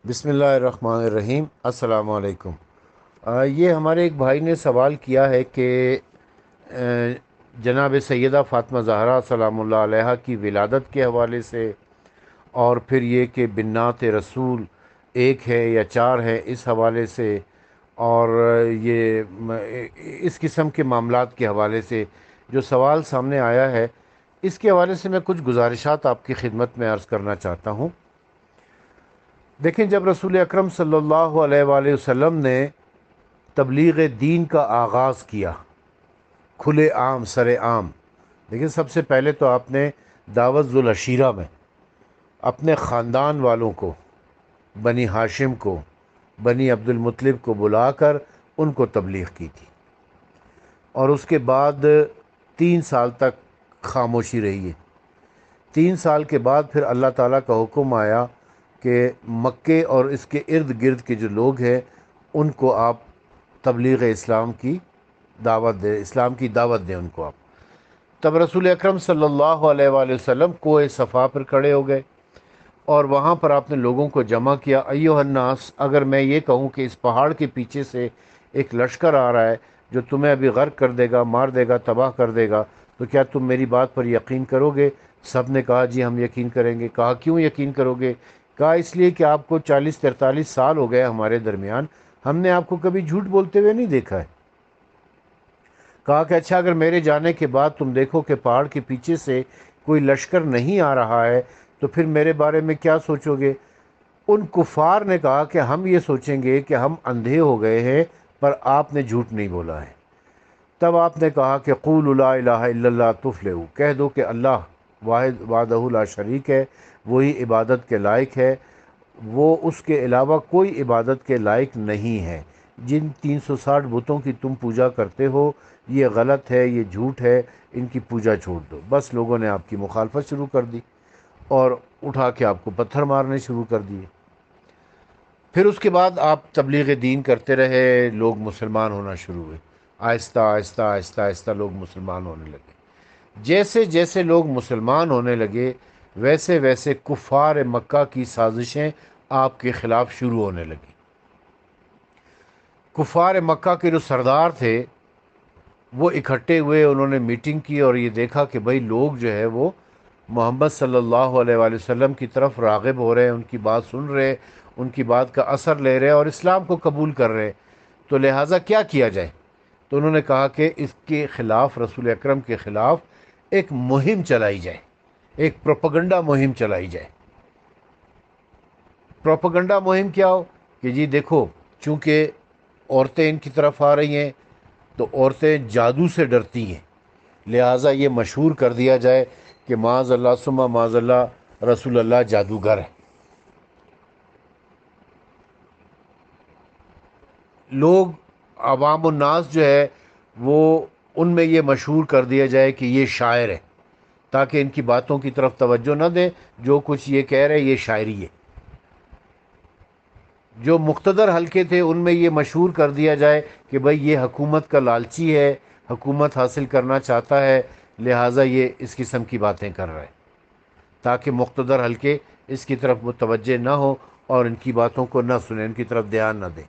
بسم اللہ الرحمن الرحیم۔ السلام علیکم۔ یہ ہمارے ایک بھائی نے سوال کیا ہے کہ آ، جناب سیدہ فاطمہ زہرا سلام اللہ علیہا کی ولادت کے حوالے سے، اور پھر یہ کہ بنات رسول ایک ہے یا چار ہے اس حوالے سے، اور یہ اس قسم کے معاملات کے حوالے سے جو سوال سامنے آیا ہے، اس کے حوالے سے میں کچھ گزارشات آپ کی خدمت میں عرض کرنا چاہتا ہوں۔ دیکھیں، جب رسول اکرم صلی اللہ علیہ وآلہ وسلم نے تبلیغ دین کا آغاز کیا، کھلے عام سر عام، دیکھیں سب سے پہلے تو آپ نے دعوت ذوالعشیرہ میں اپنے خاندان والوں کو، بنی ہاشم کو، بنی عبد المطلب کو بلا کر ان کو تبلیغ کی تھی، اور اس کے بعد 3 سال تک خاموشی رہی ہے۔ 3 سال کے بعد پھر اللہ تعالیٰ کا حکم آیا کہ مکے اور اس کے ارد گرد کے جو لوگ ہیں ان کو آپ تبلیغ اسلام کی دعوت دیں، اسلام کی دعوت دیں ان کو آپ۔ تب رسول اکرم صلی اللہ علیہ وآلہ وسلم کوہ صفا پر کھڑے ہو گئے، اور وہاں پر آپ نے لوگوں کو جمع کیا۔ ایھا الناس، اگر میں یہ کہوں کہ اس پہاڑ کے پیچھے سے ایک لشکر آ رہا ہے جو تمہیں ابھی غرق کر دے گا، مار دے گا، تباہ کر دے گا، تو کیا تم میری بات پر یقین کرو گے؟ سب نے کہا جی ہم یقین کریں گے۔ کہا کیوں یقین کرو گے؟ کہا اس لیے کہ آپ کو 40-43 سال ہو گئے ہمارے درمیان، ہم نے آپ کو کبھی جھوٹ بولتے ہوئے نہیں دیکھا ہے۔ کہا کہ اچھا، اگر میرے جانے کے بعد تم دیکھو کہ پہاڑ کے پیچھے سے کوئی لشکر نہیں آ رہا ہے تو پھر میرے بارے میں کیا سوچو گے؟ ان کفار نے کہا کہ ہم یہ سوچیں گے کہ ہم اندھے ہو گئے ہیں، پر آپ نے جھوٹ نہیں بولا ہے۔ تب آپ نے کہا کہ قولوا لا الہ الا اللہ تفلحوا، کہہ دو کہ اللہ واحد وحدہ لا شریک ہے، وہی عبادت کے لائق ہے، وہ اس کے علاوہ کوئی عبادت کے لائق نہیں ہے۔ جن 360 بتوں کی تم پوجا کرتے ہو یہ غلط ہے، یہ جھوٹ ہے، ان کی پوجا چھوڑ دو۔ بس لوگوں نے آپ کی مخالفت شروع کر دی اور اٹھا کے آپ کو پتھر مارنے شروع کر دیے۔ پھر اس کے بعد آپ تبلیغ دین کرتے رہے، لوگ مسلمان ہونا شروع ہوئے، آہستہ آہستہ آہستہ آہستہ لوگ مسلمان ہونے لگے۔ جیسے جیسے لوگ مسلمان ہونے لگے ویسے ویسے کفار مکہ کی سازشیں آپ کے خلاف شروع ہونے لگی۔ کفار مکہ کے جو سردار تھے وہ اکٹھے ہوئے، انہوں نے میٹنگ کی اور یہ دیکھا کہ بھئی لوگ جو ہے وہ محمد صلی اللہ علیہ وآلہ وسلم کی طرف راغب ہو رہے ہیں، ان کی بات سن رہے، ان کی بات کا اثر لے رہے اور اسلام کو قبول کر رہے، تو لہٰذا کیا کیا جائے؟ تو انہوں نے کہا کہ اس کے خلاف، رسول اکرم کے خلاف ایک مہم چلائی جائے، ایک پروپیگنڈا مہم چلائی جائے۔ پروپیگنڈا مہم کیا ہو کہ جی دیکھو، چونکہ عورتیں ان کی طرف آ رہی ہیں تو عورتیں جادو سے ڈرتی ہیں، لہٰذا یہ مشہور کر دیا جائے کہ معاذ اللہ ثم معاذ اللہ رسول اللہ جادوگر ہے۔ لوگ، عوام الناس جو ہے وہ ان میں یہ مشہور کر دیا جائے کہ یہ شاعر ہے، تاکہ ان کی باتوں کی طرف توجہ نہ دیں، جو کچھ یہ کہہ رہے یہ شاعری ہے۔ جو مقتدر حلقے تھے ان میں یہ مشہور کر دیا جائے کہ بھئی یہ حکومت کا لالچی ہے، حکومت حاصل کرنا چاہتا ہے، لہٰذا یہ اس قسم کی باتیں کر رہا ہے، تاکہ مقتدر حلقے اس کی طرف متوجہ نہ ہو اور ان کی باتوں کو نہ سنیں، ان کی طرف دھیان نہ دیں۔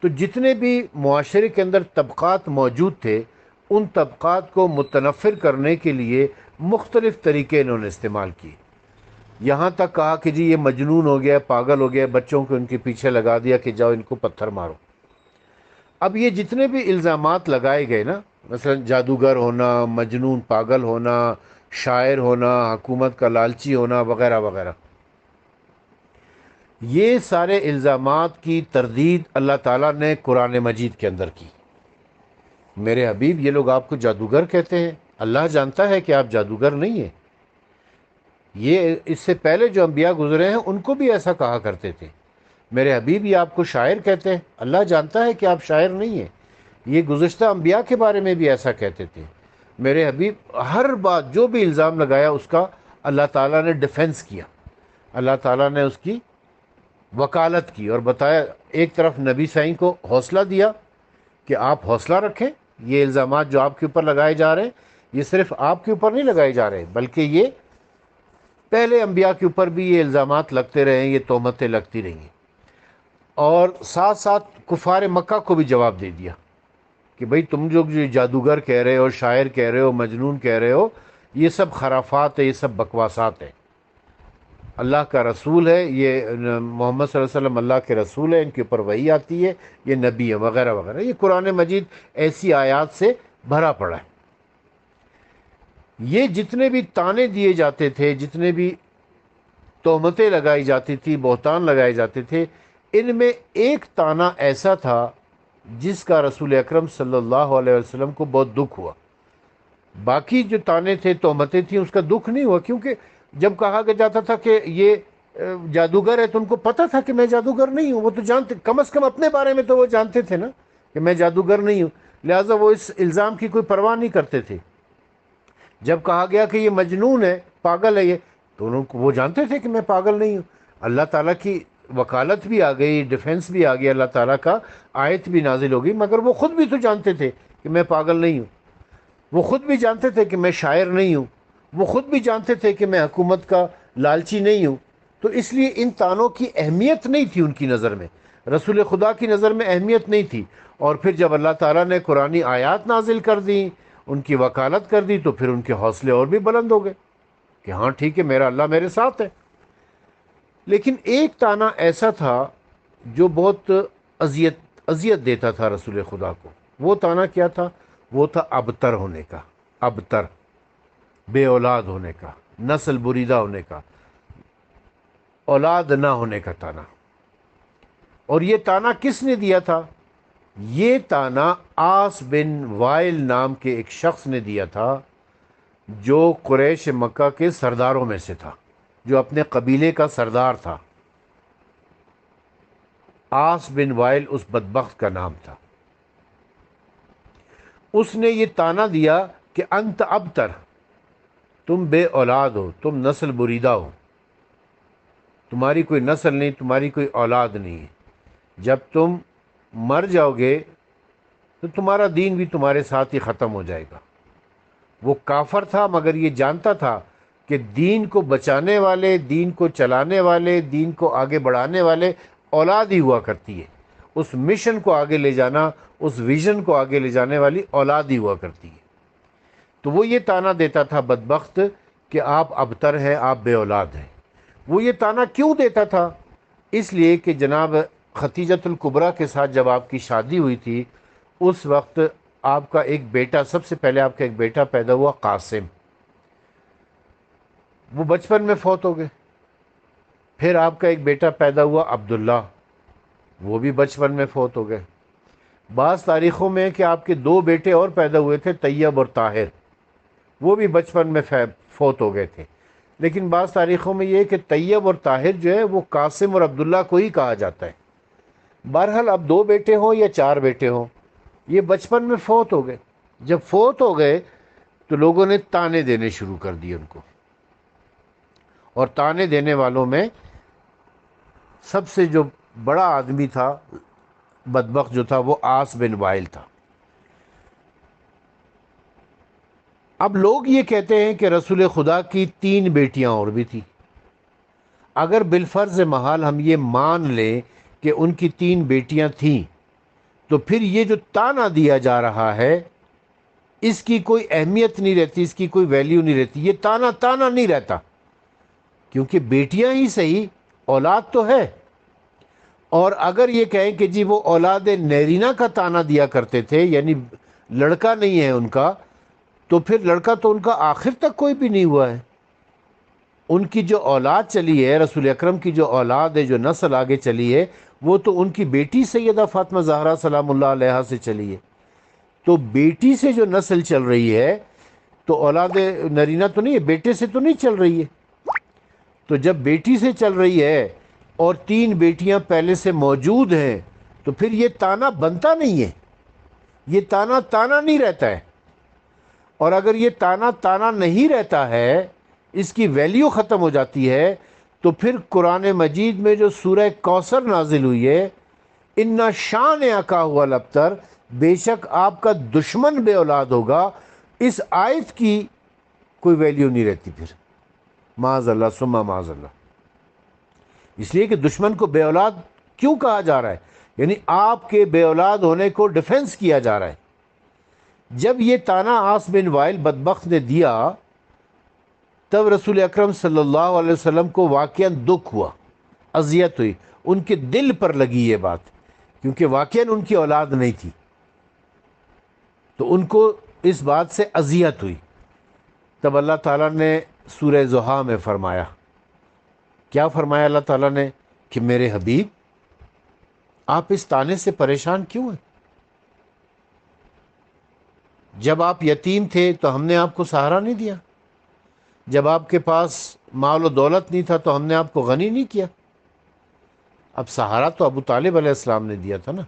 تو جتنے بھی معاشرے کے اندر طبقات موجود تھے، ان طبقات کو متنفر کرنے کے لیے مختلف طریقے انہوں نے استعمال کیے۔ یہاں تک کہا کہ جی یہ مجنون ہو گیا، پاگل ہو گیا، بچوں کو ان کے پیچھے لگا دیا کہ جاؤ ان کو پتھر مارو۔ اب یہ جتنے بھی الزامات لگائے گئے نا، مثلا جادوگر ہونا، مجنون پاگل ہونا، شاعر ہونا، حکومت کا لالچی ہونا، وغیرہ وغیرہ، یہ سارے الزامات کی تردید اللہ تعالیٰ نے قرآن مجید کے اندر کی۔ میرے حبیب، یہ لوگ آپ کو جادوگر کہتے ہیں، اللہ جانتا ہے کہ آپ جادوگر نہیں ہیں۔ یہ اس سے پہلے جو انبیاء گزرے ہیں ان کو بھی ایسا کہا کرتے تھے۔ میرے حبیب، یہ آپ کو شاعر کہتے ہیں، اللہ جانتا ہے کہ آپ شاعر نہیں ہیں۔ یہ گزشتہ انبیاء کے بارے میں بھی ایسا کہتے تھے۔ میرے حبیب، ہر بات جو بھی الزام لگایا اس کا اللہ تعالیٰ نے ڈیفینس کیا، اللہ تعالیٰ نے اس کی وکالت کی اور بتایا، ایک طرف نبی سائیں کو حوصلہ دیا کہ آپ حوصلہ رکھیں، یہ الزامات جو آپ کے اوپر لگائے جا رہے ہیں یہ صرف آپ کے اوپر نہیں لگائے جا رہے، بلکہ یہ پہلے انبیاء کے اوپر بھی یہ الزامات لگتے رہے ہیں، یہ تہمتیں لگتی رہی ہیں۔ اور ساتھ ساتھ کفار مکہ کو بھی جواب دے دیا کہ بھئی تم جو جادوگر کہہ رہے ہو، شاعر کہہ رہے ہو، مجنون کہہ رہے ہو، یہ سب خرافات ہے، یہ سب بکواسات ہے۔ اللہ کا رسول ہے یہ، محمد صلی اللہ علیہ وسلم اللہ کے رسول ہے، ان کے اوپر وحی آتی ہے، یہ نبی ہے وغیرہ وغیرہ۔ یہ قرآن مجید ایسی آیات سے بھرا پڑا ہے۔ یہ جتنے بھی تانے دیے جاتے تھے، جتنے بھی تہمتیں لگائی جاتی تھی، بہتان لگائے جاتے تھے، ان میں ایک تانا ایسا تھا جس کا رسول اکرم صلی اللہ علیہ وسلم کو بہت دکھ ہوا۔ باقی جو تانے تھے، تہمتیں تھیں، اس کا دکھ نہیں ہوا، کیونکہ جب کہا جاتا تھا کہ یہ جادوگر ہے تو ان کو پتا تھا کہ میں جادوگر نہیں ہوں۔ وہ تو جانتے، کم از کم اپنے بارے میں تو وہ جانتے تھے نا کہ میں جادوگر نہیں ہوں، لہٰذا وہ اس الزام کی کوئی پرواہ نہیں کرتے تھے۔ جب کہا گیا کہ یہ مجنون ہے، پاگل ہے یہ، تو وہ جانتے تھے کہ میں پاگل نہیں ہوں۔ اللہ تعالیٰ کی وکالت بھی آ گئی، ڈیفنس بھی آ گیا، اللہ تعالیٰ کا آیت بھی نازل ہو گئی، مگر وہ خود بھی تو جانتے تھے کہ میں پاگل نہیں ہوں۔ وہ خود بھی جانتے تھے کہ میں شاعر نہیں ہوں، وہ خود بھی جانتے تھے کہ میں حکومت کا لالچی نہیں ہوں۔ تو اس لیے ان تانوں کی اہمیت نہیں تھی ان کی نظر میں، رسول خدا کی نظر میں اہمیت نہیں تھی۔ اور پھر جب اللہ تعالیٰ نے قرآنی آیات نازل کر دی، ان کی وکالت کر دی، تو پھر ان کے حوصلے اور بھی بلند ہو گئے کہ ہاں ٹھیک ہے، میرا اللہ میرے ساتھ ہے۔ لیکن ایک تانا ایسا تھا جو بہت اذیت دیتا تھا رسول خدا کو۔ وہ تانا کیا تھا؟ وہ تھا ابتر ہونے کا، ابتر، بے اولاد ہونے کا، نسل بریدہ ہونے کا، اولاد نہ ہونے کا تانا۔ اور یہ تانا کس نے دیا تھا؟ یہ تانا آس بن وائل نام کے ایک شخص نے دیا تھا، جو قریش مکہ کے سرداروں میں سے تھا، جو اپنے قبیلے کا سردار تھا۔ آس بن وائل اس بدبخت کا نام تھا۔ اس نے یہ تانا دیا کہ انت ابتر، تم بے اولاد ہو، تم نسل بریدہ ہو، تمہاری کوئی نسل نہیں، تمہاری کوئی اولاد نہیں ہے۔ جب تم مر جاؤ گے تو تمہارا دین بھی تمہارے ساتھ ہی ختم ہو جائے گا۔ وہ کافر تھا، مگر یہ جانتا تھا کہ دین کو بچانے والے، دین کو چلانے والے، دین کو آگے بڑھانے والے اولاد ہی ہوا کرتی ہے۔ اس مشن کو آگے لے جانا، اس ویژن کو آگے لے جانے والی اولاد ہی ہوا کرتی ہے۔ تو وہ یہ تانا دیتا تھا بدبخت کہ آپ ابتر ہیں، آپ بے اولاد ہیں۔ وہ یہ تانا کیوں دیتا تھا؟ اس لیے کہ جناب ختیجۃ الکبریٰ کے ساتھ جب آپ کی شادی ہوئی تھی، اس وقت آپ کا ایک بیٹا، سب سے پہلے آپ کا ایک بیٹا پیدا ہوا، قاسم۔ وہ بچپن میں فوت ہو گئے۔ پھر آپ کا ایک بیٹا پیدا ہوا، عبداللہ، وہ بھی بچپن میں فوت ہو گئے۔ بعض تاریخوں میں کہ آپ کے دو بیٹے اور پیدا ہوئے تھے، طیب اور طاہر، وہ بھی بچپن میں فوت ہو گئے تھے۔ لیکن بعض تاریخوں میں یہ کہ طیب اور طاہر جو ہے وہ قاسم اور عبداللہ کو ہی کہا جاتا ہے۔ بہرحال اب دو بیٹے ہوں یا چار بیٹے ہوں، یہ بچپن میں فوت ہو گئے۔ جب فوت ہو گئے تو لوگوں نے تانے دینے شروع کر دیے ان کو، اور تانے دینے والوں میں سب سے جو بڑا آدمی تھا، بدبخت جو تھا، وہ آس بن وائل تھا۔ اب لوگ یہ کہتے ہیں کہ رسول خدا کی 3 بیٹیاں اور بھی تھیں۔ اگر بالفرض محال ہم یہ مان لیں کہ ان کی 3 بیٹیاں تھیں، تو پھر یہ جو تانا دیا جا رہا ہے اس کی کوئی اہمیت نہیں رہتی، اس کی کوئی ویلیو نہیں رہتی۔ یہ تانا تانا نہیں رہتا، کیونکہ بیٹیاں ہی صحیح، اولاد تو ہے۔ اور اگر یہ کہیں کہ جی وہ اولاد نیرینہ کا تانا دیا کرتے تھے، یعنی لڑکا نہیں ہے ان کا، تو پھر لڑکا تو ان کا آخر تک کوئی بھی نہیں ہوا ہے۔ ان کی جو اولاد چلی ہے، رسول اکرم کی جو اولاد ہے، جو نسل آگے چلی ہے، وہ تو ان کی بیٹی سیدہ فاطمہ زہرا سلام اللہ علیہا سے چلی ہے۔ تو بیٹی سے جو نسل چل رہی ہے تو اولاد نرینہ تو نہیں ہے، بیٹے سے تو نہیں چل رہی ہے۔ تو جب بیٹی سے چل رہی ہے اور 3 بیٹیاں پہلے سے موجود ہیں، تو پھر یہ تانا بنتا نہیں ہے، یہ تانا تانا نہیں رہتا ہے۔ اور اگر یہ تانا تانا نہیں رہتا ہے، اس کی ویلیو ختم ہو جاتی ہے، تو پھر قرآن مجید میں جو سورہ کوثر نازل ہوئی ہے، اِنَّ شَانِئَکَ هُوَ الْأَبْتَرُ، بے شک آپ کا دشمن بے اولاد ہوگا، اس آیت کی کوئی ویلیو نہیں رہتی پھر، معاذ اللہ ثم معاذ اللہ۔ اس لیے کہ دشمن کو بے اولاد کیوں کہا جا رہا ہے؟ یعنی آپ کے بے اولاد ہونے کو ڈیفینس کیا جا رہا ہے۔ جب یہ تانا عاص بن وائل بدبخت نے دیا تب رسول اکرم صلی اللہ علیہ وسلم کو واقعاً دکھ ہوا، اذیت ہوئی، ان کے دل پر لگی یہ بات، کیونکہ واقعاً ان کی اولاد نہیں تھی، تو ان کو اس بات سے اذیت ہوئی۔ تب اللہ تعالیٰ نے سورہ ضحیٰ میں فرمایا، کیا فرمایا اللہ تعالیٰ نے؟ کہ میرے حبیب آپ اس تانے سے پریشان کیوں ہیں؟ جب آپ یتیم تھے تو ہم نے آپ کو سہارا نہیں دیا، جب آپ کے پاس مال و دولت نہیں تھا تو ہم نے آپ کو غنی نہیں کیا۔ اب سہارا تو ابو طالب علیہ السلام نے دیا تھا نا،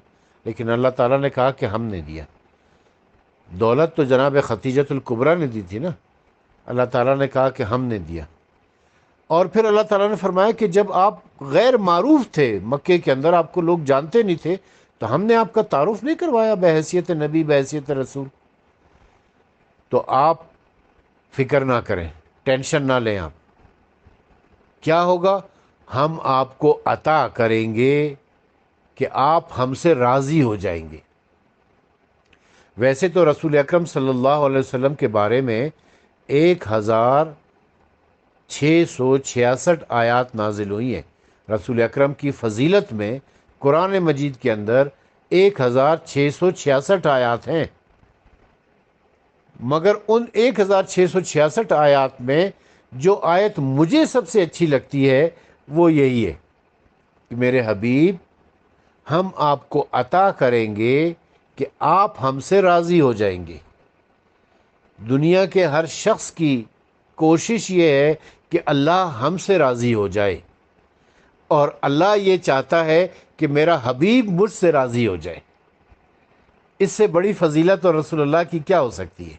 لیکن اللہ تعالیٰ نے کہا کہ ہم نے دیا۔ دولت تو جناب ختیجۃ الکبریٰ نے دی تھی نا، اللہ تعالیٰ نے کہا کہ ہم نے دیا۔ اور پھر اللہ تعالیٰ نے فرمایا کہ جب آپ غیر معروف تھے، مکے کے اندر آپ کو لوگ جانتے نہیں تھے، تو ہم نے آپ کا تعارف نہیں کروایا بحیثیت نبی، بحیثیت رسول؟ تو آپ فکر نہ کریں، ٹینشن نہ لیں۔ آپ کیا ہوگا؟ ہم آپ کو عطا کریں گے کہ آپ ہم سے راضی ہو جائیں گے۔ ویسے تو رسول اکرم صلی اللہ علیہ وسلم کے بارے میں 1666 آیات نازل ہوئی ہیں۔ رسول اکرم کی فضیلت میں قرآن مجید کے اندر 1666 آیات ہیں، مگر ان 1666 آیات میں جو آیت مجھے سب سے اچھی لگتی ہے وہ یہی ہے کہ میرے حبیب ہم آپ کو عطا کریں گے کہ آپ ہم سے راضی ہو جائیں گے۔ دنیا کے ہر شخص کی کوشش یہ ہے کہ اللہ ہم سے راضی ہو جائے، اور اللہ یہ چاہتا ہے کہ میرا حبیب مجھ سے راضی ہو جائے۔ اس سے بڑی فضیلت اور رسول اللہ کی کیا ہو سکتی ہے؟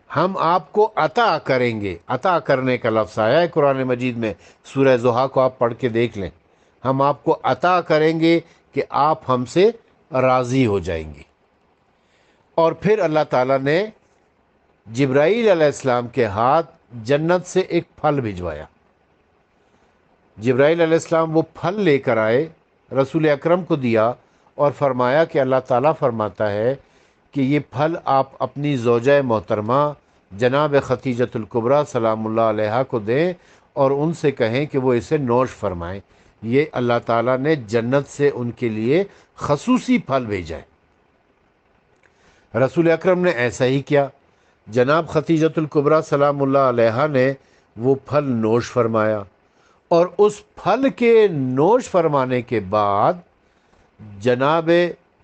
ہم آپ کو عطا کریں گے، عطا کرنے کا لفظ آیا ہے قرآن مجید میں، سورہ ضحیٰ کو آپ پڑھ کے دیکھ لیں۔ ہم آپ کو عطا کریں گے کہ آپ ہم سے راضی ہو جائیں گے۔ اور پھر اللہ تعالیٰ نے جبرائیل علیہ السلام کے ہاتھ جنت سے ایک پھل بھجوایا۔ جبرائیل علیہ السلام وہ پھل لے کر آئے، رسول اکرم کو دیا اور فرمایا کہ اللہ تعالیٰ فرماتا ہے کہ یہ پھل آپ اپنی زوجہ محترمہ جناب ختیجۃ الکبریٰ سلام اللہ علیہا کو دیں اور ان سے کہیں کہ وہ اسے نوش فرمائیں۔ یہ اللہ تعالیٰ نے جنت سے ان کے لیے خصوصی پھل بھیجا ہے۔ رسول اکرم نے ایسا ہی کیا، جناب ختیجۃ الکبریٰ سلام اللہ علیہا نے وہ پھل نوش فرمایا، اور اس پھل کے نوش فرمانے کے بعد جناب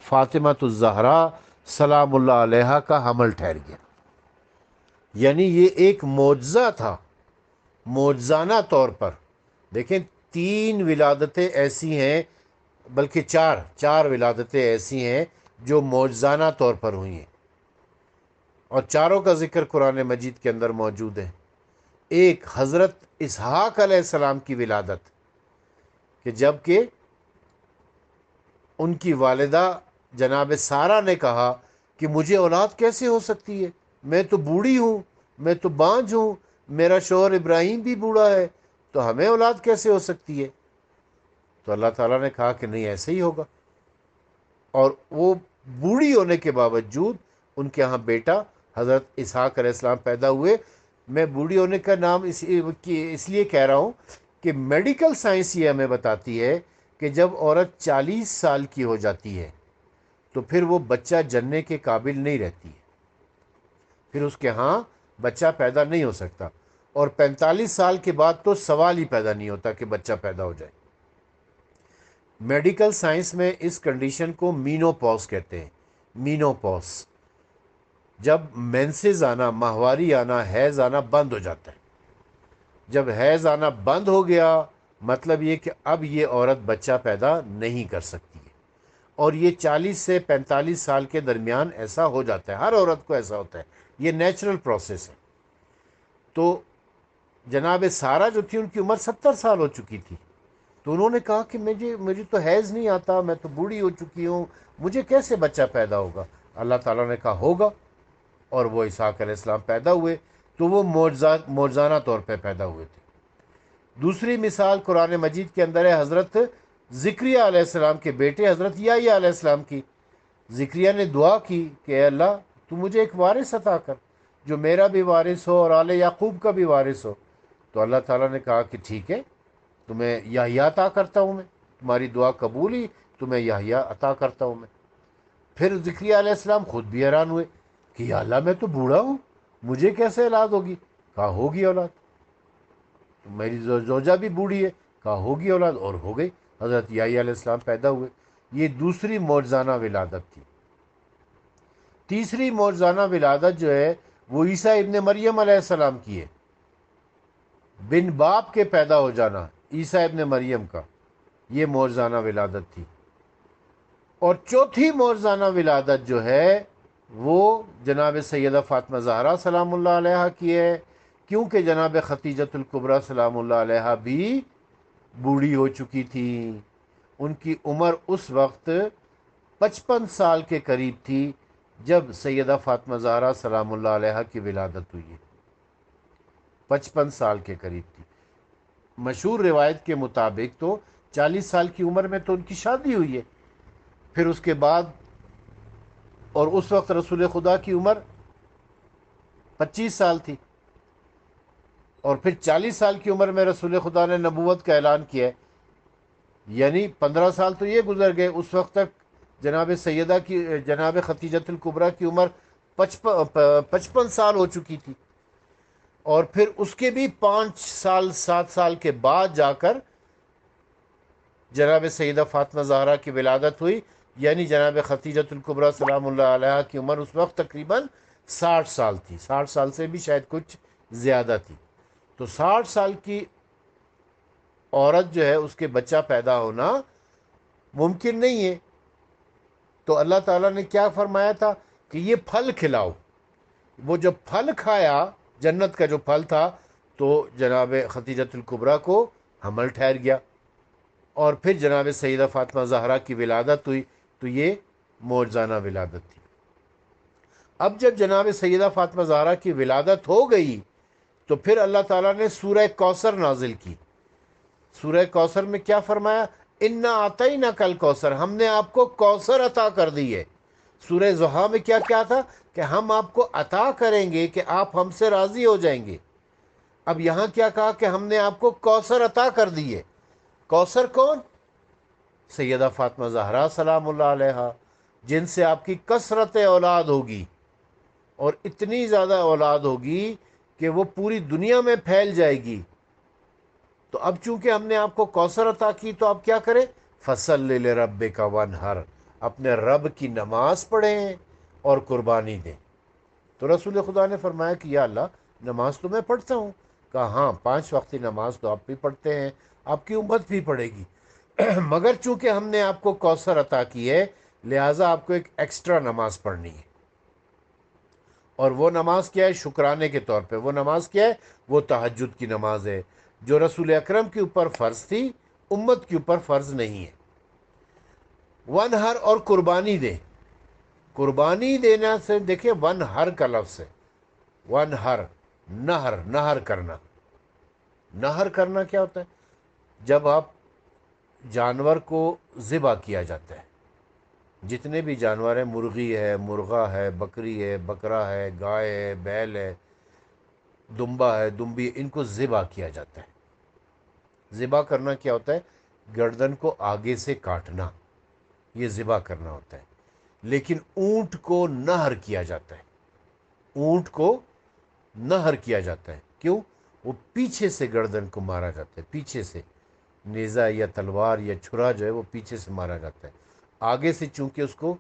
فاطمہ الزہرا سلام اللہ علیہا کا حمل ٹھہر گیا۔ یعنی یہ ایک معجزہ تھا، معجزانہ طور پر۔ دیکھیں 3 ولادتیں ایسی ہیں، بلکہ چار ولادتیں ایسی ہیں جو معجزانہ طور پر ہوئی ہیں، اور چاروں کا ذکر قرآن مجید کے اندر موجود ہے۔ ایک حضرت اسحاق علیہ السلام کی ولادت، کہ جب کہ ان کی والدہ جناب سارہ نے کہا کہ مجھے اولاد کیسے ہو سکتی ہے، میں تو بوڑھی ہوں، میں تو بانجھ ہوں، میرا شوہر ابراہیم بھی بوڑھا ہے، تو ہمیں اولاد کیسے ہو سکتی ہے؟ تو اللہ تعالیٰ نے کہا کہ نہیں، ایسے ہی ہوگا۔ اور وہ بوڑھی ہونے کے باوجود ان کے ہاں بیٹا حضرت اسحاق علیہ السلام پیدا ہوئے۔ میں بوڑھی ہونے کا نام اس لیے کہہ رہا ہوں کہ میڈیکل سائنس یہ ہمیں بتاتی ہے کہ جب عورت 40 سال کی ہو جاتی ہے تو پھر وہ بچہ جننے کے قابل نہیں رہتی ہے، پھر اس کے ہاں بچہ پیدا نہیں ہو سکتا، اور 45 سال کے بعد تو سوال ہی پیدا نہیں ہوتا کہ بچہ پیدا ہو جائے۔ میڈیکل سائنس میں اس کنڈیشن کو مینوپاز کہتے ہیں، مینوپاز، جب مینسز آنا، ماہواری آنا، حیض آنا بند ہو جاتا ہے۔ جب حیض آنا بند ہو گیا، مطلب یہ کہ اب یہ عورت بچہ پیدا نہیں کر سکتی ہے، اور یہ 40 سے 45 سال کے درمیان ایسا ہو جاتا ہے، ہر عورت کو ایسا ہوتا ہے، یہ نیچرل پروسیس ہے۔ تو جناب سارہ جو تھی ان کی عمر 70 سال ہو چکی تھی، تو انہوں نے کہا کہ مجھے تو حیض نہیں آتا، میں تو بوڑھی ہو چکی ہوں، مجھے کیسے بچہ پیدا ہوگا؟ اللہ تعالیٰ نے کہا ہوگا، اور وہ اسحاق علیہ السلام پیدا ہوئے۔ تو وہ معجزانہ طور پہ پیدا ہوئے تھے۔ دوسری مثال قرآن مجید کے اندر ہے حضرت ذکریہ علیہ السلام کے بیٹے حضرت یحییٰ علیہ السلام کی. ذکریہ نے دعا کی کہ اے اللہ تو مجھے ایک وارث عطا کر جو میرا بھی وارث ہو اور آل یعقوب کا بھی وارث ہو. تو اللہ تعالیٰ نے کہا کہ ٹھیک ہے، تمہیں یحییٰ عطا کرتا ہوں میں، تمہاری دعا قبول ہی، تمہیں یحییٰ عطا کرتا ہوں میں. پھر ذکریہ علیہ السلام خود بھی حیران ہوئے کہ یا اللہ میں تو بوڑھا ہوں، مجھے کیسے اولاد ہوگی؟ کہا ہوگی اولاد، میری زوجہ بھی بوڑھی ہے. کہا ہوگی اولاد، اور ہو گئی. حضرت یحییٰ علیہ السلام پیدا ہوئے. یہ دوسری معجزانہ ولادت تھی. تیسری معجزانہ ولادت جو ہے وہ عیسیٰ ابن مریم علیہ السلام کی ہے، بن باپ کے پیدا ہو جانا عیسیٰ ابن مریم کا، یہ معجزانہ ولادت تھی. اور چوتھی معجزانہ ولادت جو ہے وہ جناب سیدہ فاطمہ زہرا سلام اللہ علیہا کی ہے، کیونکہ جناب ختیجۃ الکبریٰ سلام اللہ علیہا بھی بوڑھی ہو چکی تھی. ان کی عمر اس وقت 55 سال کے قریب تھی جب سیدہ فاطمہ زہرا سلام اللہ علیہا کی ولادت ہوئی ہے. 55 سال کے قریب تھی. مشہور روایت کے مطابق تو 40 سال کی عمر میں تو ان کی شادی ہوئی ہے. پھر اس کے بعد، اور اس وقت رسول خدا کی عمر 25 سال تھی، اور پھر 40 سال کی عمر میں رسول خدا نے نبوت کا اعلان کیا ہے. یعنی 15 سال تو یہ گزر گئے. اس وقت تک جناب ختیجۃ الکبریٰ کی عمر 55 سال ہو چکی تھی. اور پھر اس کے بھی 5 سال 7 سال کے بعد جا کر جناب سیدہ فاطمہ زہرا کی ولادت ہوئی. یعنی جناب ختیجۃ الکبریٰ سلام اللہ علیہ کی عمر اس وقت تقریباً 60 سال تھی. 60 سال سے بھی شاید کچھ زیادہ تھی. تو 60 سال کی عورت جو ہے اس کے بچہ پیدا ہونا ممکن نہیں ہے. تو اللہ تعالیٰ نے کیا فرمایا تھا کہ یہ پھل کھلاؤ. وہ جب پھل کھایا، جنت کا جو پھل تھا، تو جناب ختیجۃ الکبریٰ کو حمل ٹھہر گیا. اور پھر جناب سیدہ فاطمہ زہرا کی ولادت ہوئی. تو یہ معجزانہ ولادت تھی. اب جب جناب سیدہ فاطمہ زہرا کی ولادت ہو گئی تو پھر اللہ تعالیٰ نے سورہ کوثر نازل کی. سورہ کوثر میں کیا فرمایا؟ انا اعطیناک الکوثر، ہم نے آپ کو کوثر عطا کر دی ہے. سورہ ضحیٰ میں کیا کیا تھا کہ ہم آپ کو عطا کریں گے کہ آپ ہم سے راضی ہو جائیں گے. اب یہاں کیا کہا کہ ہم نے آپ کو کوثر عطا کر دی ہے. کوثر کون؟ سیدہ فاطمہ زہرا سلام اللہ علیہا، جن سے آپ کی کثرت اولاد ہوگی، اور اتنی زیادہ اولاد ہوگی کہ وہ پوری دنیا میں پھیل جائے گی. تو اب چونکہ ہم نے آپ کو کوثر عطا کی تو آپ کیا کریں؟ فصل لربک وانحر، اپنے رب کی نماز پڑھیں اور قربانی دیں. تو رسول خدا نے فرمایا کہ یا اللہ نماز تو میں پڑھتا ہوں. کہا ہاں 5 وقتی نماز تو آپ بھی پڑھتے ہیں، آپ کی امت بھی پڑھے گی، مگر چونکہ ہم نے آپ کو کوثر عطا کی ہے لہٰذا آپ کو ایک ایکسٹرا نماز پڑھنی ہے. اور وہ نماز کیا ہے؟ شکرانے کے طور پہ. وہ نماز کیا ہے؟ وہ تہجد کی نماز ہے، جو رسول اکرم کے اوپر فرض تھی، امت کے اوپر فرض نہیں ہے. ونہر، اور قربانی دے. قربانی دینا سے دیکھیں ونہر کا لفظ ہے. ونہر، نہر کرنا. نہر کرنا کیا ہوتا ہے؟ جب آپ جانور کو ذبح کیا جاتا ہے، جتنے بھی جانور ہیں، مرغی ہے، مرغا ہے، بکری ہے، بکرا ہے، گائے ہے، بیل ہے، دمبا ہے، دمبی ہے، ان کو ذبح کیا جاتا ہے. ذبح کرنا کیا ہوتا ہے؟ گردن کو آگے سے کاٹنا، یہ ذبح کرنا ہوتا ہے. لیکن اونٹ کو نہر کیا جاتا ہے. اونٹ کو نہر کیا جاتا ہے. کیوں؟ وہ پیچھے سے گردن کو مارا جاتا ہے، پیچھے سے نیزہ یا تلوار یا چھرا جو ہے وہ پیچھے سے مارا جاتا ہے. آگے سے چونکہ اس کو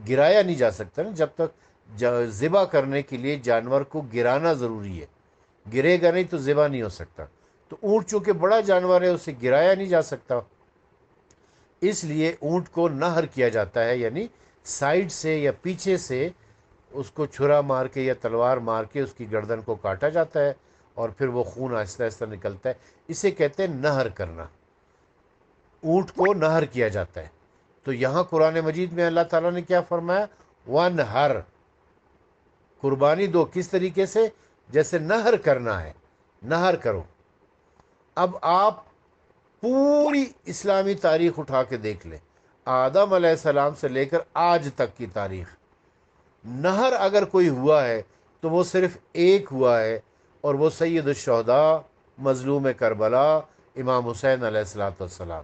گرایا نہیں جا سکتا نا، جب تک ذبح کرنے کے لیے جانور کو گرانا ضروری ہے. گرے گا نہیں تو ذبح نہیں ہو سکتا. تو اونٹ چونکہ بڑا جانور ہے اسے گرایا نہیں جا سکتا، اس لیے اونٹ کو نہر کیا جاتا ہے. یعنی سائیڈ سے یا پیچھے سے اس کو چھرا مار کے یا تلوار مار کے اس کی گردن کو کاٹا جاتا ہے، اور پھر وہ خون آہستہ آہستہ نکلتا ہے. اسے کہتے ہیں نہر کرنا. اونٹ کو نہر کیا جاتا ہے. تو یہاں قرآن مجید میں اللہ تعالیٰ نے کیا فرمایا؟ ونہر، قربانی دو. کس طریقے سے؟ جیسے نہر کرنا ہے، نہر کرو. اب آپ پوری اسلامی تاریخ اٹھا کے دیکھ لیں، آدم علیہ السلام سے لے کر آج تک کی تاریخ، نہر اگر کوئی ہوا ہے تو وہ صرف ایک ہوا ہے، اور وہ سید الشہداء مظلوم کربلا امام حسین علیہ الصلوۃ والسلام،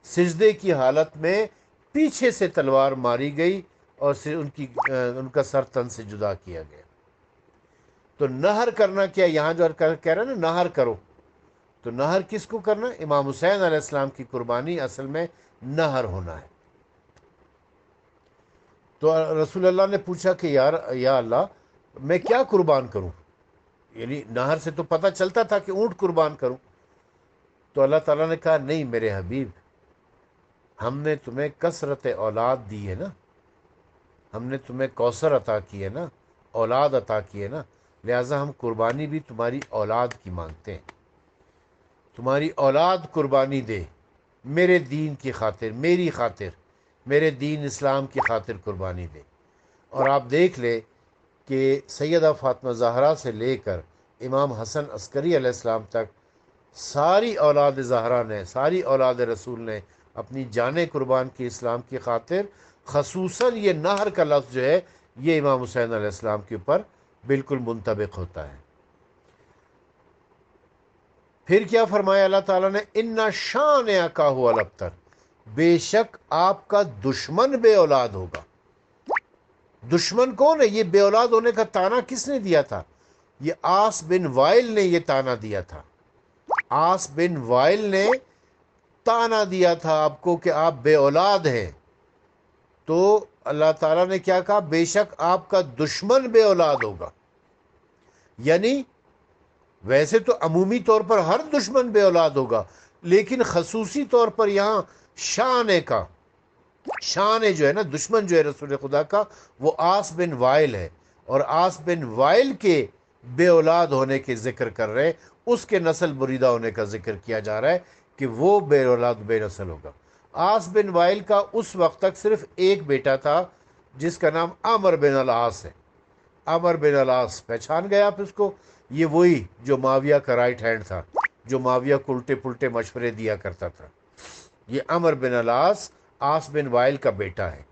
سجدے کی حالت میں پیچھے سے تلوار ماری گئی اور ان کا سر تن سے جدا کیا گیا۔ تو نہر کرنا کیا، یہاں جو کہہ رہے ہیں نا نہر کرو، تو نہر کس کو کرنا؟ امام حسین علیہ السلام کی قربانی اصل میں نہر ہونا ہے۔ تو رسول اللہ نے پوچھا کہ یا اللہ میں کیا قربان کروں؟ یعنی نہر سے تو پتہ چلتا تھا کہ اونٹ قربان کروں۔ تو اللہ تعالیٰ نے کہا نہیں میرے حبیب، ہم نے تمہیں کثرت اولاد دی ہے نا، ہم نے تمہیں کوثر عطا کی ہے نا، اولاد عطا کی ہے نا، لہٰذا ہم قربانی بھی تمہاری اولاد کی مانگتے ہیں، تمہاری اولاد قربانی دے میرے دین کی خاطر، میری خاطر، میرے دین اسلام کی خاطر قربانی دے۔ اور آپ دیکھ لیں کہ سیدہ فاطمہ زہرا سے لے کر امام حسن عسکری علیہ السلام تک ساری اولاد زہرا نے، ساری اولاد رسول نے اپنی جانیں قربان کی اسلام کی خاطر۔ خصوصاً یہ نہر کا لفظ جو ہے یہ امام حسین علیہ السلام کے اوپر بالکل منطبق ہوتا ہے۔ پھر کیا فرمایا اللہ تعالیٰ نے؟ اِنَّ شَانِئَکَ هُوَ الْأَبْتَرُ، بے شک آپ کا دشمن بے اولاد ہوگا۔ دشمن کون ہے؟ یہ بے اولاد ہونے کا تانا کس نے دیا تھا؟ یہ آس بن وائل نے یہ تانا دیا تھا۔ آس بن وائل نے تانا دیا تھا آپ کو کہ آپ بے اولاد ہیں۔ تو اللہ تعالیٰ نے کیا کہا؟ بے شک آپ کا دشمن بے اولاد ہوگا۔ یعنی ویسے تو عمومی طور پر ہر دشمن بے اولاد ہوگا، لیکن خصوصی طور پر یہاں شان جو ہے نا، دشمن جو ہے رسول خدا کا، وہ آس بن وائل ہے، اور آس بن وائل کے بے اولاد ہونے کے ذکر کر رہے، اس کے نسل بریدہ ہونے کا ذکر کیا جا رہا ہے کہ وہ بے اولاد بے نسل ہوگا۔ آس بن وائل کا اس وقت تک صرف ایک بیٹا تھا جس کا نام عمر بن العاص ہے۔ عمر بن العاص پہچان گئے آپ اس کو؟ یہ وہی جو معاویہ کا رائٹ ہینڈ تھا، جو معاویہ کو الٹے پلٹے مشورے دیا کرتا تھا۔ یہ عمر بن العاص آس بن وائل کا بیٹا ہے۔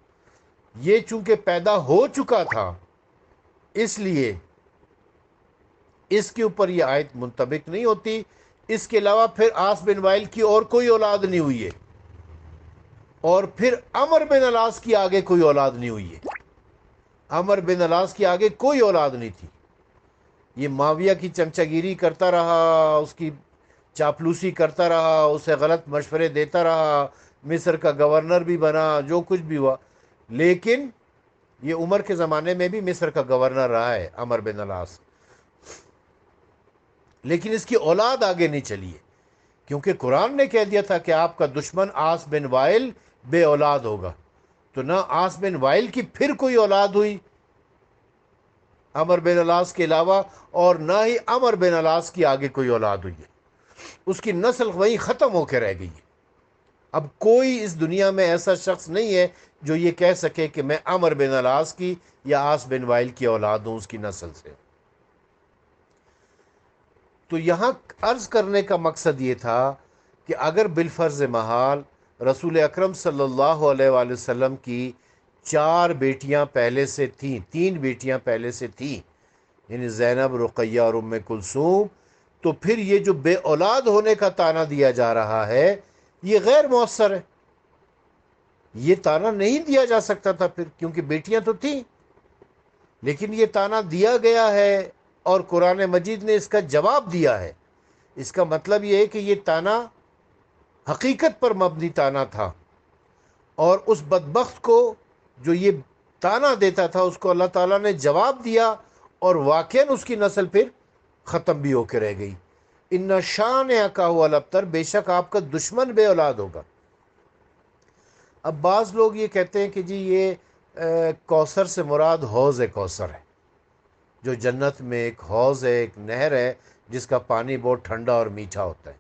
یہ چونکہ پیدا ہو چکا تھا اس لیے اس کے اوپر یہ آیت منطبق نہیں ہوتی۔ اس کے علاوہ پھر آس بن وائل کی اور کوئی اولاد نہیں ہوئی ہے، اور پھر عمر بن العاص کی آگے کوئی اولاد نہیں ہوئی ہے۔ عمر بن العاص کی آگے کوئی اولاد نہیں تھی۔ یہ معاویہ کی چمچگیری کرتا رہا، اس کی چاپلوسی کرتا رہا، اسے غلط مشورے دیتا رہا، مصر کا گورنر بھی بنا، جو کچھ بھی ہوا، لیکن یہ عمر کے زمانے میں بھی مصر کا گورنر رہا ہے عمر بن العاص، لیکن اس کی اولاد آگے نہیں چلی ہے، کیونکہ قرآن نے کہہ دیا تھا کہ آپ کا دشمن آس بن وائل بے اولاد ہوگا۔ تو نہ آس بن وائل کی پھر کوئی اولاد ہوئی عمر بن العاص کے علاوہ، اور نہ ہی عمر بن العاص کی آگے کوئی اولاد ہوئی ہے۔ اس کی نسل وہیں ختم ہو کے رہ گئی ہے۔ اب کوئی اس دنیا میں ایسا شخص نہیں ہے جو یہ کہہ سکے کہ میں عمر بن العاص کی یا آس بن وائل کی اولاد ہوں اس کی نسل سے۔ تو یہاں عرض کرنے کا مقصد یہ تھا کہ اگر بالفرض محال رسول اکرم صلی اللہ علیہ وآلہ وسلم کی 4 بیٹیاں پہلے سے تھیں، 3 بیٹیاں پہلے سے تھیں، یعنی زینب، رقیہ اور ام کلثوم، تو پھر یہ جو بے اولاد ہونے کا تانا دیا جا رہا ہے یہ غیر مؤثر ہے۔ یہ تانا نہیں دیا جا سکتا تھا پھر، کیونکہ بیٹیاں تو تھیں، لیکن یہ تانا دیا گیا ہے اور قرآن مجید نے اس کا جواب دیا ہے۔ اس کا مطلب یہ ہے کہ یہ تانا حقیقت پر مبنی تانا تھا، اور اس بدبخت کو جو یہ تانا دیتا تھا اس کو اللہ تعالیٰ نے جواب دیا، اور واقعاً اس کی نسل پھر ختم بھی ہو کے رہ گئی۔ اِنَّ شَانِئَکَ هُوَ الْأَبْتَرُ، بے شک آپ کا دشمن بے اولاد ہوگا۔ اب بعض لوگ یہ کہتے ہیں کہ جی یہ کوثر سے مراد حوض کوثر ہے، جو جنت میں ایک حوض ہے، ایک نہر ہے جس کا پانی بہت ٹھنڈا اور میٹھا ہوتا ہے۔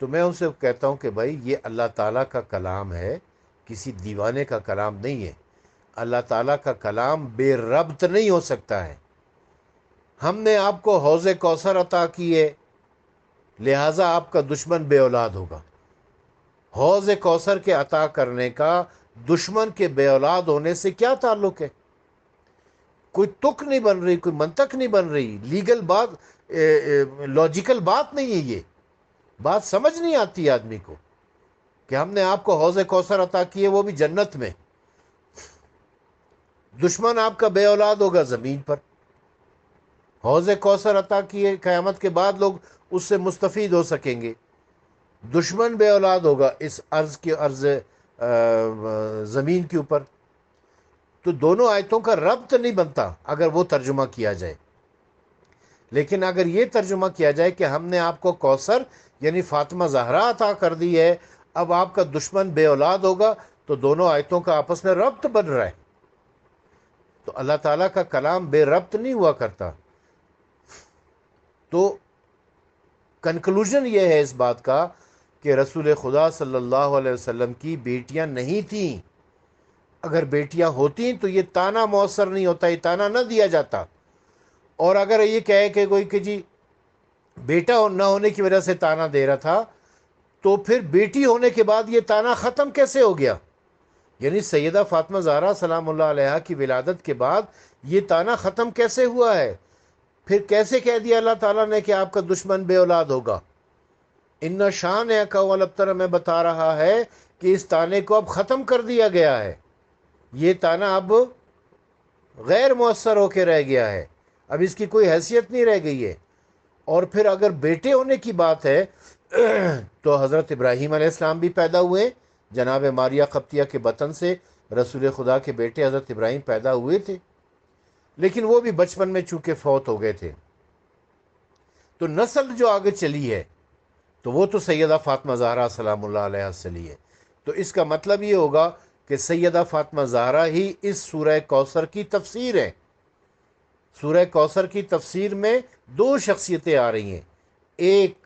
تو میں ان سے کہتا ہوں کہ بھائی یہ اللہ تعالیٰ کا کلام ہے، کسی دیوانے کا کلام نہیں ہے۔ اللہ تعالیٰ کا کلام بے ربط نہیں ہو سکتا ہے۔ ہم نے آپ کو حوض کوثر عطا کی ہے، لہٰذا آپ کا دشمن بے اولاد ہوگا۔ حوض کوثر کے عطا کرنے کا دشمن کے بے اولاد ہونے سے کیا تعلق ہے؟ کوئی تک نہیں بن رہی، کوئی منطق نہیں بن رہی، لیگل بات، لاجیکل بات نہیں ہے، یہ بات سمجھ نہیں آتی آدمی کو کہ ہم نے آپ کو حوض کوثر عطا کیے، وہ بھی جنت میں، دشمن آپ کا بے اولاد ہوگا زمین پر۔ حوض کوثر عطا کیے، قیامت کے بعد لوگ اس سے مستفید ہو سکیں گے، دشمن بے اولاد ہوگا اس عرض زمین کے اوپر۔ تو دونوں آیتوں کا ربط نہیں بنتا اگر وہ ترجمہ کیا جائے، لیکن اگر یہ ترجمہ کیا جائے کہ ہم نے آپ کو کوثر یعنی فاطمہ زہرا عطا کر دی ہے، اب آپ کا دشمن بے اولاد ہوگا، تو دونوں آیتوں کا آپس میں ربط بن رہا ہے۔ تو اللہ تعالیٰ کا کلام بے ربط نہیں ہوا کرتا۔ تو کنکلوژن یہ ہے اس بات کا کہ رسول خدا صلی اللہ علیہ وسلم کی بیٹیاں نہیں تھیں۔ اگر بیٹیاں ہوتی تو یہ تانا مؤثر نہیں ہوتا، یہ تانا نہ دیا جاتا۔ اور اگر یہ کہے کہ کوئی کہ جی بیٹا نہ ہونے کی وجہ سے تانا دے رہا تھا، تو پھر بیٹی ہونے کے بعد یہ تانا ختم کیسے ہو گیا؟ یعنی سیدہ فاطمہ زہرا سلام اللہ علیہا کی ولادت کے بعد یہ تانا ختم کیسے ہوا ہے؟ پھر کیسے کہہ دیا اللہ تعالیٰ نے کہ آپ کا دشمن بے اولاد ہوگا؟ ان شان کا والابتر میں بتا رہا ہے کہ اس تانے کو اب ختم کر دیا گیا ہے، یہ تانا اب غیر مؤثر ہو کے رہ گیا ہے، اب اس کی کوئی حیثیت نہیں رہ گئی ہے۔ اور پھر اگر بیٹے ہونے کی بات ہے تو حضرت ابراہیم علیہ السلام بھی پیدا ہوئے، جناب ماریہ قبطیہ کے بطن سے رسول خدا کے بیٹے حضرت ابراہیم پیدا ہوئے تھے، لیکن وہ بھی بچپن میں چونکہ فوت ہو گئے تھے۔ تو نسل جو آگے چلی ہے تو وہ تو سیدہ فاطمہ زہرا سلام اللہ علیہ سے لی ہے۔ تو اس کا مطلب یہ ہوگا کہ سیدہ فاطمہ زہرا ہی اس سورہ کوثر کی تفسیر ہے۔ سورہ کوثر کی تفسیر میں دو شخصیتیں آ رہی ہیں، ایک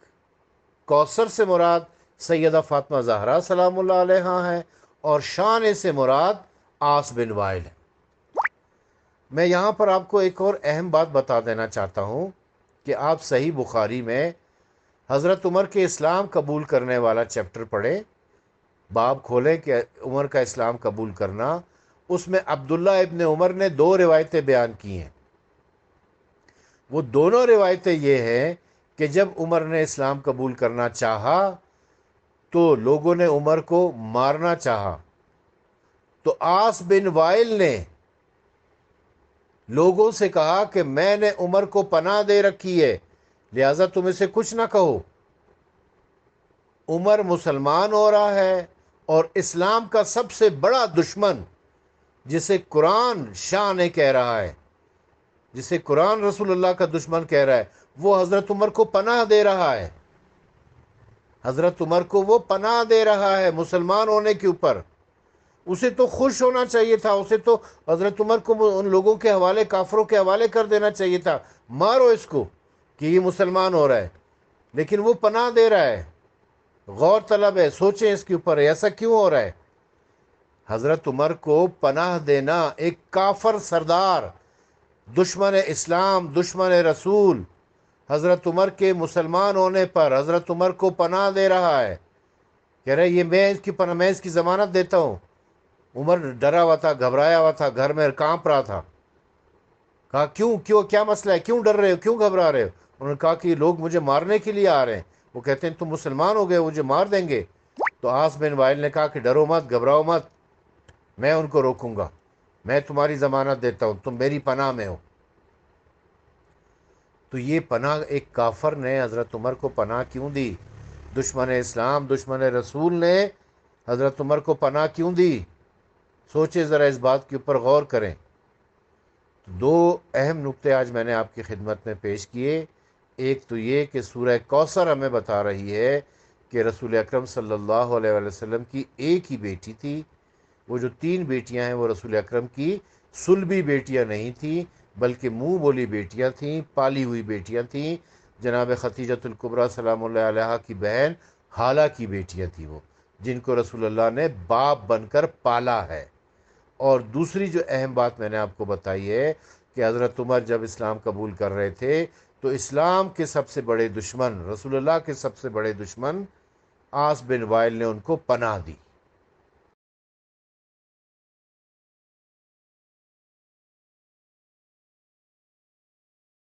کوثر سے مراد سیدہ فاطمہ زہرا سلام اللہ علیہ ہے، اور شان سے مراد عاص بن وائل ہے۔ میں یہاں پر آپ کو ایک اور اہم بات بتا دینا چاہتا ہوں کہ آپ صحیح بخاری میں حضرت عمر کے اسلام قبول کرنے والا چیپٹر پڑھیں، باب کھولیں کہ عمر کا اسلام قبول کرنا، اس میں عبداللہ ابن عمر نے دو روایتیں بیان کی ہیں۔ وہ دونوں روایتیں یہ ہیں کہ جب عمر نے اسلام قبول کرنا چاہا تو لوگوں نے عمر کو مارنا چاہا، تو عاص بن وائل نے لوگوں سے کہا کہ میں نے عمر کو پناہ دے رکھی ہے، لہذا تم اسے کچھ نہ کہو۔ عمر مسلمان ہو رہا ہے اور اسلام کا سب سے بڑا دشمن جسے قرآن شان کہہ رہا ہے، جسے قرآن رسول اللہ کا دشمن کہہ رہا ہے، وہ حضرت عمر کو پناہ دے رہا ہے۔ حضرت عمر کو وہ پناہ دے رہا ہے مسلمان ہونے کے اوپر۔ اسے تو خوش ہونا چاہیے تھا، اسے تو حضرت عمر کو ان لوگوں کے حوالے، کافروں کے حوالے کر دینا چاہیے تھا، مارو اس کو کہ یہ مسلمان ہو رہا ہے، لیکن وہ پناہ دے رہا ہے۔ غور طلب ہے، سوچیں اس کے اوپر ایسا کیوں ہو رہا ہے۔ حضرت عمر کو پناہ دینا ایک کافر سردار، دشمن اسلام، دشمن رسول، حضرت عمر کے مسلمان ہونے پر حضرت عمر کو پناہ دے رہا ہے، کہہ رہے یہ میں اس کی ضمانت دیتا ہوں۔ عمر ڈرا ہوا تھا، گھبرایا ہوا تھا، گھر میں کانپ رہا تھا۔ کہا کیوں کیا مسئلہ ہے، کیوں ڈر رہے ہو، کیوں گھبرا رہے ہو؟ انہوں نے کہا کہ لوگ مجھے مارنے کے لیے آ رہے ہیں، وہ کہتے ہیں تم مسلمان ہو گئے، مجھے مار دیں گے۔ تو عاص بن وائل نے کہا کہ ڈرو مت، گھبراؤ مت، میں ان کو روکوں گا، میں تمہاری ضمانت دیتا ہوں، تم میری پناہ میں ہو۔ تو یہ پناہ ایک کافر نے حضرت عمر کو پناہ کیوں دی؟ دشمن اسلام، دشمن رسول نے حضرت عمر کو پناہ کیوں دی؟ سوچے ذرا، اس بات کے اوپر غور کریں۔ دو اہم نقطے آج میں نے آپ کی خدمت میں پیش کیے۔ ایک تو یہ کہ سورہ کوثر ہمیں بتا رہی ہے کہ رسول اکرم صلی اللہ علیہ وسلم کی ایک ہی بیٹی تھی۔ وہ جو تین بیٹیاں ہیں وہ رسول اکرم کی صلبی بیٹیاں نہیں تھیں، بلکہ منہ بولی بیٹیاں تھیں، پالی ہوئی بیٹیاں تھیں۔ جناب خدیجۃ الکبریٰ سلام اللہ علیہا کی بہن حالہ کی بیٹیاں تھیں وہ، جن کو رسول اللہ نے باپ بن کر پالا ہے۔ اور دوسری جو اہم بات میں نے آپ کو بتائی ہے کہ حضرت عمر جب اسلام قبول کر رہے تھے تو اسلام کے سب سے بڑے دشمن، رسول اللہ کے سب سے بڑے دشمن عاص بن وائل نے ان کو پناہ دی۔